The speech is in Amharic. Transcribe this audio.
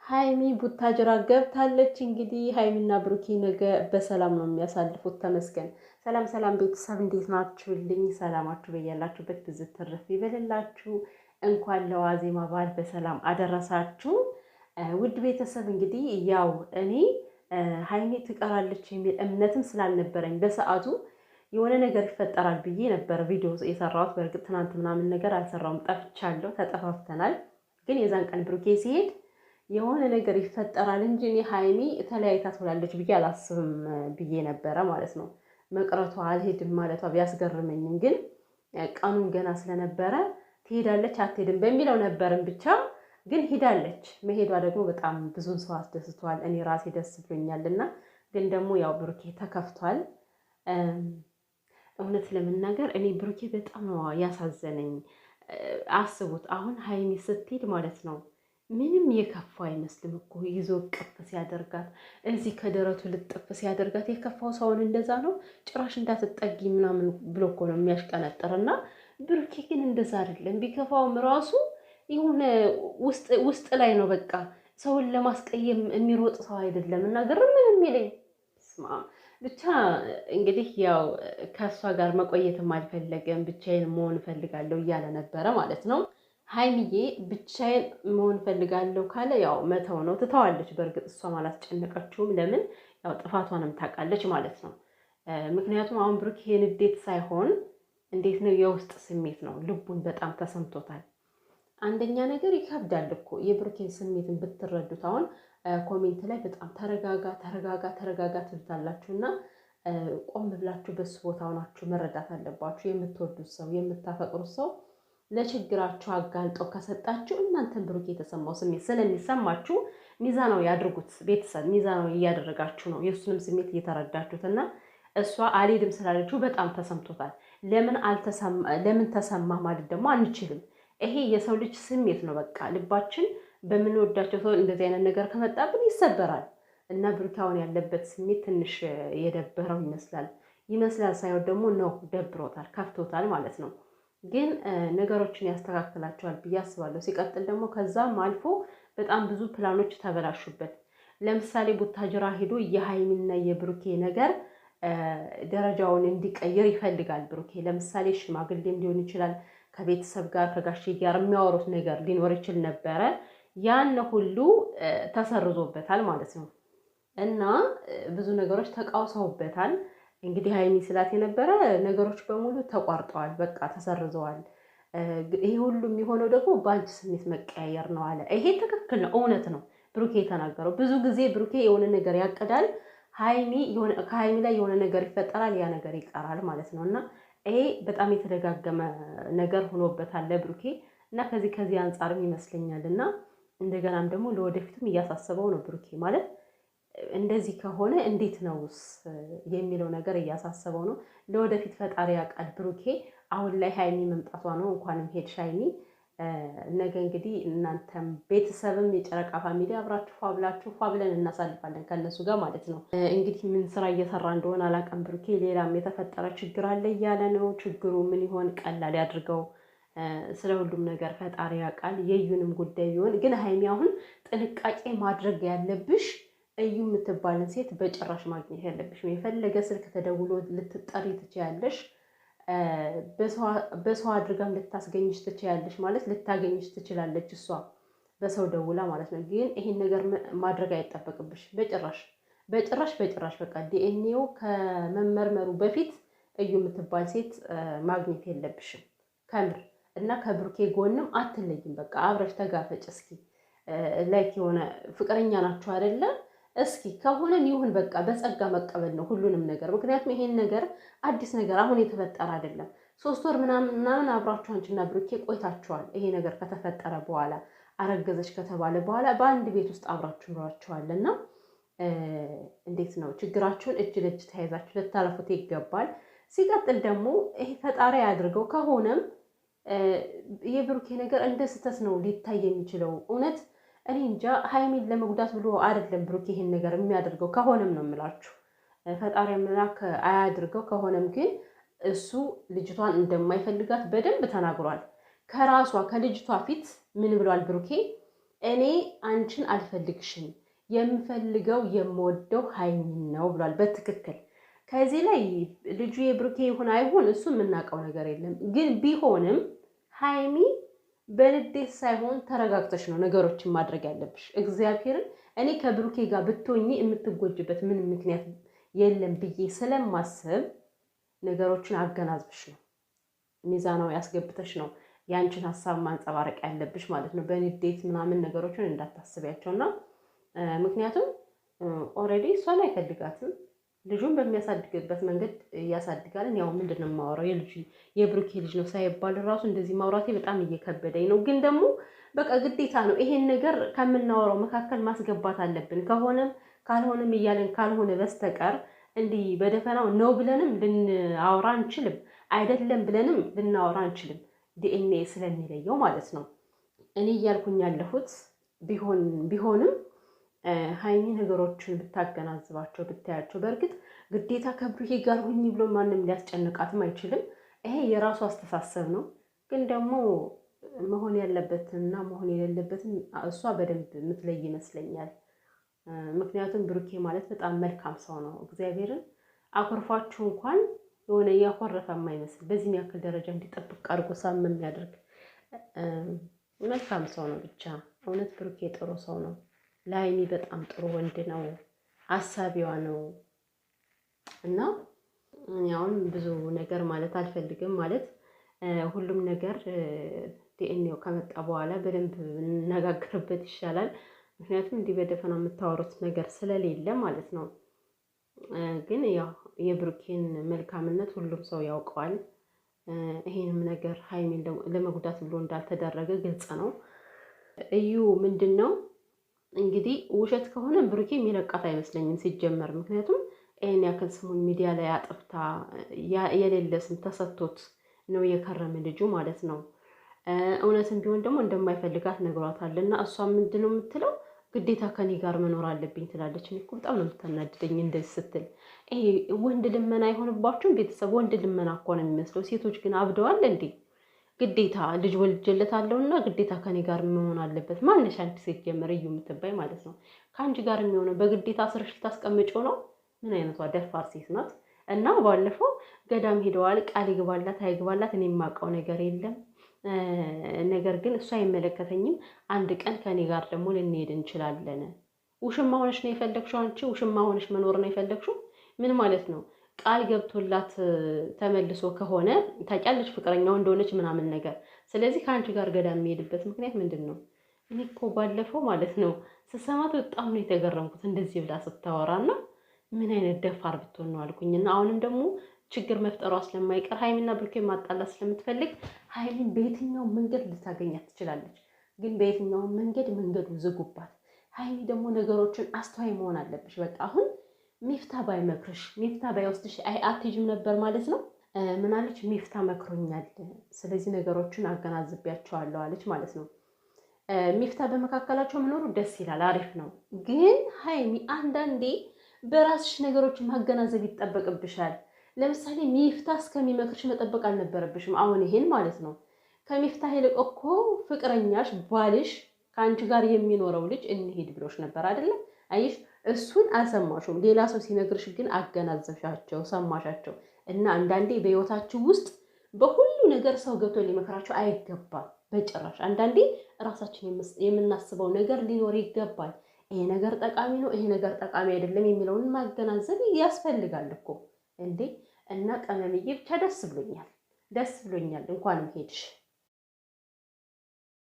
ሃይሚ ቡታጅራ ገብታለች። እንግዲህ ሃይሚና ብሩኬ ነገ በሰላም ነው የሚያሳልፉት። ተመስገን። ሰላም ሰላም ቤተሰብ እንዴት ናችሁልኝ? ሰላማችሁ በያላችሁበት ብዙ ትርፍ ይበልላችሁ። እንኳን ለዋዜማ በዓል በሰላም አደረሳችሁ። ውድ ቤተሰብ እንግዲህ ያው እኔ ሃይሚ ትቀራለች የሚል እምነትም ስላልነበረኝ በሰዓቱ የሆነ ነገር ይፈጠራል ብዬ ነበር ቪዲዮ የሰራሁት። በእርግጥ ትናንት ምናምን ነገር አልሰራውም፣ ጠፍቻለሁ፣ ተጠፋፍተናል። ግን የዛን ቀን ብሩኬ ሲሄድ የሆነ ነገር ይፈጠራል እንጂ እኔ ሃይሚ ተለያይታ ትውላለች ብዬ አላስብም ብዬ ነበረ ማለት ነው። መቅረቷ አልሄድም ማለቷ ቢያስገርመኝም ግን ቀኑን ገና ስለነበረ ትሄዳለች አትሄድም በሚለው ነበርን። ብቻ ግን ሄዳለች። መሄዷ ደግሞ በጣም ብዙን ሰው አስደስቷል። እኔ ራሴ ደስ ብሎኛልና ግን ደግሞ ያው ብሩኬ ተከፍቷል። እውነት ለመናገር እኔ ብሩኬ በጣም ነው ያሳዘነኝ። አስቡት አሁን ሃይሚ ስትሄድ ማለት ነው ምንም የከፋው አይመስልም እኮ ይዞ ቅፍ ሲያደርጋት እዚህ ከደረቱ ልጥፍ ሲያደርጋት የከፋው ሰውን እንደዛ ነው። ጭራሽ እንዳትጠጊ ምናምን ብሎ እኮ ነው የሚያሽቀነጥርና ብሩኬ ግን እንደዛ አይደለም። ቢከፋውም ራሱ የሆነ ውስጥ ላይ ነው በቃ ሰውን ለማስቀየም የሚሮጥ ሰው አይደለም። እና ግርም ምን የሚለኝ ብቻ እንግዲህ ያው ከእሷ ጋር መቆየትም አልፈለገም። ብቻዬን መሆን እፈልጋለሁ እያለ ነበረ ማለት ነው። ሃይሚዬ ብቻዬን መሆን እፈልጋለሁ ካለ ያው መተው ነው። ትተዋለች። በእርግጥ እሷም አላስጨነቀችውም። ለምን ያው ጥፋቷንም ታውቃለች ማለት ነው። ምክንያቱም አሁን ብሩክ ይሄ ንዴት ሳይሆን እንዴት ነው የውስጥ ስሜት ነው። ልቡን በጣም ተሰምቶታል። አንደኛ ነገር ይከብዳል እኮ የብሩኬን ስሜትን ብትረዱት። አሁን ኮሜንት ላይ በጣም ተረጋጋ ተረጋጋ ተረጋጋ ትሉታላችሁ እና ቆም ብላችሁ በሱ ቦታ ሆናችሁ መረዳት አለባችሁ። የምትወዱት ሰው የምታፈቅሩት ሰው ለችግራችሁ አጋልጠው ከሰጣችሁ እናንተን ብሩኬ የተሰማው ስሜት ስለሚሰማችሁ ሚዛናዊ ያድርጉት። ቤተሰብ ሚዛናዊ እያደረጋችሁ ነው። የእሱንም ስሜት እየተረዳችሁት እና እሷ አልሄድም ስላለችው በጣም ተሰምቶታል። ለምን ተሰማ ማለት ደግሞ አንችልም። ይሄ የሰው ልጅ ስሜት ነው። በቃ ልባችን በምንወዳቸው ሰው እንደዚህ አይነት ነገር ከመጣብን ይሰበራል። እና ብሩኬ አሁን ያለበት ስሜት ትንሽ የደበረው ይመስላል ሳይሆን ደግሞ ነው ደብሮታል፣ ከፍቶታል ማለት ነው። ግን ነገሮችን ያስተካክላቸዋል ብዬ አስባለሁ። ሲቀጥል ደግሞ ከዛም አልፎ በጣም ብዙ ፕላኖች ተበላሹበት። ለምሳሌ ቡታጅራ ሄዶ የሃይሚና የብሩኬ ነገር ደረጃውን እንዲቀይር ይፈልጋል ብሩኬ። ለምሳሌ ሽማግሌም ሊሆን ይችላል፣ ከቤተሰብ ጋር ከጋሼ ጋር የሚያወሩት ነገር ሊኖር ይችል ነበረ። ያን ሁሉ ተሰርዞበታል ማለት ነው እና ብዙ ነገሮች ተቃውሰውበታል። እንግዲህ ሃይሚ ስላት የነበረ ነገሮች በሙሉ ተቋርጠዋል፣ በቃ ተሰርዘዋል። ይሄ ሁሉ የሚሆነው ደግሞ በአንቺ ስሜት መቀያየር ነው አለ። ይሄ ትክክል ነው፣ እውነት ነው ብሩኬ የተናገረው። ብዙ ጊዜ ብሩኬ የሆነ ነገር ያቅዳል፣ ከሃይሚ ላይ የሆነ ነገር ይፈጠራል፣ ያ ነገር ይቀራል ማለት ነው እና ይሄ በጣም የተደጋገመ ነገር ሆኖበታል ለብሩኬ እና ከዚህ አንጻርም ይመስለኛል እና እንደገናም ደግሞ ለወደፊትም እያሳሰበው ነው ብሩኬ ማለት እንደዚህ ከሆነ እንዴት ነውስ የሚለው ነገር እያሳሰበው ነው። ለወደፊት ፈጣሪ ያውቃል ብሩኬ። አሁን ላይ ሃይሚ መምጣቷ ነው። እንኳንም ሄድሽ ሃይሚ። ነገ እንግዲህ እናንተም ቤተሰብም የጨረቃ ፋሚሊ አብራችሁ ፏ ብለን እናሳልፋለን ከእነሱ ጋር ማለት ነው። እንግዲህ ምን ስራ እየሰራ እንደሆነ አላውቅም ብሩኬ። ሌላም የተፈጠረ ችግር አለ እያለ ነው። ችግሩ ምን ይሆን? ቀላል ያድርገው። ስለ ሁሉም ነገር ፈጣሪ ያውቃል። የዩንም ጉዳይ ቢሆን ግን ሃይሚ አሁን ጥንቃቄ ማድረግ ያለብሽ እዩ የምትባልን ሴት በጭራሽ ማግኘት ያለብሽም። የፈለገ ስልክ ተደውሎ ልትጠሪ ትችያለሽ። በሰው አድርጋም ልታስገኝሽ ትችያለሽ። ማለት ልታገኝሽ ትችላለች እሷ በሰው ደውላ ማለት ነው። ግን ይሄን ነገር ማድረግ አይጠበቅብሽ በጭራሽ። በቃ ዲኤንኤው ከመመርመሩ በፊት እዩ የምትባል ሴት ማግኘት የለብሽም ከምር። እና ከብሩኬ ጎንም አትለይም። በቃ አብረሽ ተጋፈጭ እስኪ። ላይክ የሆነ ፍቅረኛ ናችሁ አይደለ? እስኪ ከሆነም ይሁን በቃ በጸጋ መቀበል ነው ሁሉንም ነገር። ምክንያቱም ይሄን ነገር አዲስ ነገር አሁን የተፈጠረ አይደለም። 3 ወር ምናምን አብራችሁ አንቺና ብሩኬ ቆይታችኋል። ይሄ ነገር ከተፈጠረ በኋላ አረገዘች ከተባለ በኋላ በአንድ ቤት ውስጥ አብራችሁ ኖራችኋልና እንዴት ነው ችግራችሁን እጅ ለእጅ ተያይዛችሁ ልታለፉት ይገባል። ሲቀጥል ደግሞ ይሄ ፈጣሪ ያድርገው። ከሆነም የብሩኬ ነገር እንደ ስህተት ነው ሊታይ የሚችለው። እውነት እኔ እንጃ። ሃይሚን ለመጉዳት ብሎ አይደለም ብሩኬ ይሄን ነገር የሚያደርገው። ከሆነም ነው የምላችሁ ፈጣሪ አምላክ አያድርገው። ከሆነም ግን እሱ ልጅቷን እንደማይፈልጋት በደንብ ተናግሯል። ከልጅቷ ፊት ምን ብሏል ብሩኬ? እኔ አንቺን አልፈልግሽም፣ የምፈልገው የምወደው ሀይሚን ነው ብሏል። በትክክል ከዚህ ላይ ልጁ የብሩኬ ይሁን አይሁን እሱ የምናውቀው ነገር የለም። ግን ቢሆንም ሀይሚ በንዴት ሳይሆን ተረጋግተሽ ነው ነገሮችን ማድረግ ያለብሽ። እግዚአብሔርን እኔ ከብሩኬ ጋር ብትሆኚ የምትጎጅበት ምንም ምክንያት የለም ብዬ ስለማስብ ነገሮችን አገናዝብሽ ነው ሚዛናዊ ያስገብተሽ ነው ያንቺን ሀሳብ ማንጸባረቅ ያለብሽ ማለት ነው። በንዴት ምናምን ነገሮችን እንዳታስቢያቸው እና ምክንያቱም ኦልሬዲ እሷን አይፈልጋትም። ልጁን በሚያሳድግበት መንገድ ያሳድጋልን። ያው ምንድን ነው የማወራው የብሩኬ ልጅ ነው ሳይባል ራሱ እንደዚህ ማውራቴ በጣም እየከበደኝ ነው። ግን ደግሞ በቃ ግዴታ ነው ይሄን ነገር ከምናወራው መካከል ማስገባት አለብን። ከሆነም ካልሆነም እያለን ካልሆነ በስተቀር እንዲህ በደፈናው ነው ብለንም ልናወራ አንችልም፣ አይደለም ብለንም ልናወራ አንችልም። ዲኤንኤ ስለሚለየው ማለት ነው። እኔ እያልኩኝ ያለሁት ቢሆንም ሀይሚ ነገሮችን ብታገናዝባቸው ብታያቸው፣ በእርግጥ ግዴታ ከብሩኬ ጋር ሁኚ ብሎ ማንም ሊያስጨንቃትም አይችልም። ይሄ የራሱ አስተሳሰብ ነው። ግን ደግሞ መሆን ያለበትንና መሆን የሌለበትን እሷ በደንብ የምትለይ ይመስለኛል። ምክንያቱም ብሩኬ ማለት በጣም መልካም ሰው ነው። እግዚአብሔርን አኮርፏችሁ እንኳን የሆነ እያኮረፈ የማይመስል በዚህም ያክል ደረጃ እንዲጠብቅ አድርጎ ሳም የሚያደርግ መልካም ሰው ነው። ብቻ እውነት ብሩኬ ጥሩ ሰው ነው። ለሀይሚ በጣም ጥሩ ወንድ ነው። አሳቢዋ ነው። እና አሁን ብዙ ነገር ማለት አልፈልግም። ማለት ሁሉም ነገር ዲኤንኤው ከመጣ በኋላ በደንብ እንነጋገርበት ይሻላል። ምክንያቱም እንዲህ በደፈና የምታወሩት ነገር ስለሌለ ማለት ነው። ግን ያው የብሩኬን መልካምነት ሁሉም ሰው ያውቀዋል። ይሄንም ነገር ሀይሚን ለመጉዳት ብሎ እንዳልተደረገ ግልጽ ነው። እዩ ምንድን ነው እንግዲህ ውሸት ከሆነ ብሩኬ የሚለቃት አይመስለኝም ሲጀመር። ምክንያቱም ይህን ያክል ስሙን ሚዲያ ላይ አጥፍታ የሌለ ስም ተሰጥቶት ነው የከረመ ልጁ ማለት ነው። እውነትም ቢሆን ደግሞ እንደማይፈልጋት ነግሯታል። እና እሷ ምንድን ነው የምትለው? ግዴታ ከኔ ጋር መኖር አለብኝ ትላለች። እኔ እኮ በጣም ነው የምታናድደኝ እንደዚህ ስትል። ይሄ ወንድ ልመና አይሆንባችሁም ቤተሰብ? ወንድ ልመና እኮ ነው የሚመስለው። ሴቶች ግን አብደዋል እንዴ? ግዴታ ልጅ ወልጄለታለሁ እና ግዴታ ከኔ ጋር መሆን አለበት። ማነሽ አንቺ ሴት ጀመረ እዩ የምትባይ ማለት ነው። ከአንቺ ጋር የሚሆነው በግዴታ ስርሽ ልታስቀምጪው ነው? ምን አይነቷ ደፋር ሴት ናት! እና ባለፈው ገዳም ሄደዋል። ቃል ይግባላት አይግባላት እኔ የማውቀው ነገር የለም። ነገር ግን እሱ አይመለከተኝም። አንድ ቀን ከኔ ጋር ደግሞ ልንሄድ እንችላለን። ውሽማ ሆነሽ ነው የፈለግሽው? አንቺ ውሽማ ሆነሽ መኖር ነው የፈለግሽው? ምን ማለት ነው? ቃል ገብቶላት ተመልሶ ከሆነ ታውቂያለሽ ፍቅረኛው እንደሆነች ምናምን ነገር። ስለዚህ ከአንቺ ጋር ገዳም የሚሄድበት ምክንያት ምንድን ነው? እኔ እኮ ባለፈው ማለት ነው ስሰማት በጣም ነው የተገረምኩት እንደዚህ ብላ ስታወራና ምን አይነት ደፋር ብትሆን ነው አልኩኝና አሁንም ደግሞ ችግር መፍጠሯ ስለማይቀር ሀይሚና ብሩኬ ማጣላት ስለምትፈልግ ሀይሚን በየትኛው መንገድ ልታገኛት ትችላለች። ግን በየትኛው መንገዱ ዝጉባት። ሀይሚ ደግሞ ነገሮችን አስተዋይ መሆን አለብሽ። በቃ አሁን ሚፍታ ባይመክርሽ ሚፍታ ባይወስድሽ አትሄጂም ነበር ማለት ነው። ምን አለች? ሚፍታ መክሮኛል፣ ስለዚህ ነገሮችን አገናዝቤያቸዋለሁ አለች ማለት ነው። ሚፍታ በመካከላቸው መኖሩ ደስ ይላል፣ አሪፍ ነው። ግን ሀይሚ አንዳንዴ በራስሽ ነገሮችን ማገናዘብ ይጠበቅብሻል። ለምሳሌ ሚፍታ እስከሚመክርሽ መጠበቅ አልነበረብሽም። አሁን ይሄን ማለት ነው። ከሚፍታ ይልቅ እኮ ፍቅረኛሽ ባልሽ ከአንቺ ጋር የሚኖረው ልጅ እንሄድ ብሎሽ ነበር አይደለም? አይሽ እሱን አልሰማሽም። ሌላ ሰው ሲነግርሽ ግን አገናዘብሻቸው፣ ሰማሻቸው። እና አንዳንዴ በህይወታችሁ ውስጥ በሁሉ ነገር ሰው ገብቶ ሊመክራቸው አይገባም በጭራሽ። አንዳንዴ ራሳችን የምናስበው ነገር ሊኖር ይገባል። ይሄ ነገር ጠቃሚ ነው፣ ይሄ ነገር ጠቃሚ አይደለም የሚለውን ማገናዘብ ያስፈልጋል እኮ እንዴ። እና ቀመምዬ ብቻ ደስ ብሎኛል እንኳንም ሄድሽ።